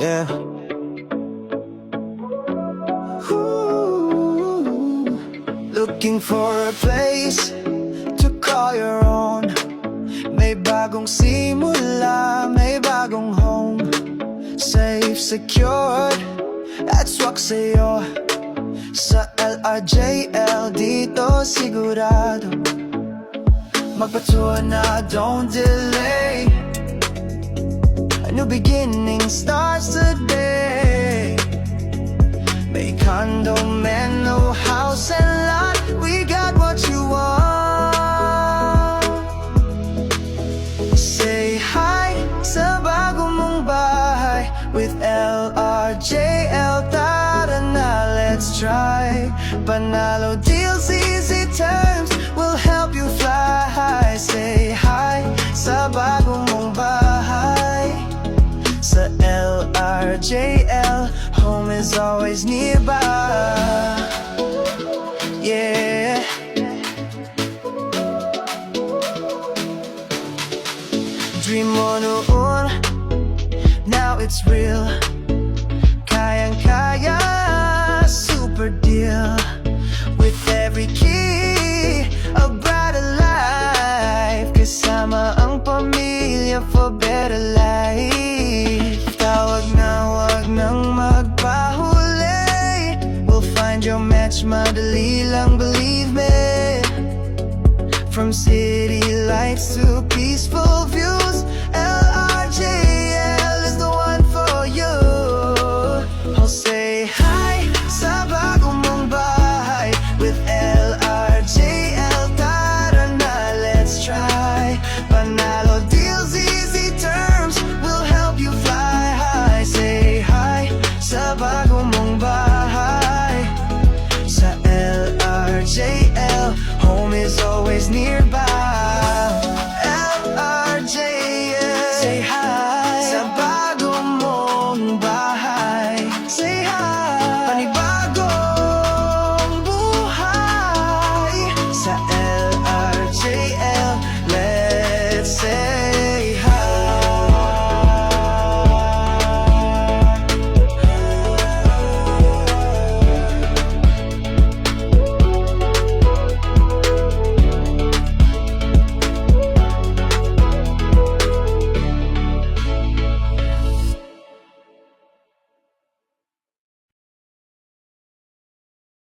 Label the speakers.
Speaker 1: Yeah. Ooh, looking for a place to call your own. May bagong simula, may bagong home. Safe, secured, at swak sa'yo. Sa LRJL dito sigurado. Magpatuwa na, don't delay. A new beginning starts today. May condo, man, no house and lot. We got what you want. Say hi sa bago mong bahay. With LRJL, tara na, let's try. Panalo deals, easy terms will help you fly high. Say hi sa bago mong bahay. Sa LRJL, home is always nearby. Yeah. Dream mo noon, now it's real. Kayang-kaya, super deal. With every key, a brighter life. Kasama ang pamilya for better life. Tawag na, wag nang magpahuli. We'll find your match, madali lang, believe me. From city lights to peaceful view,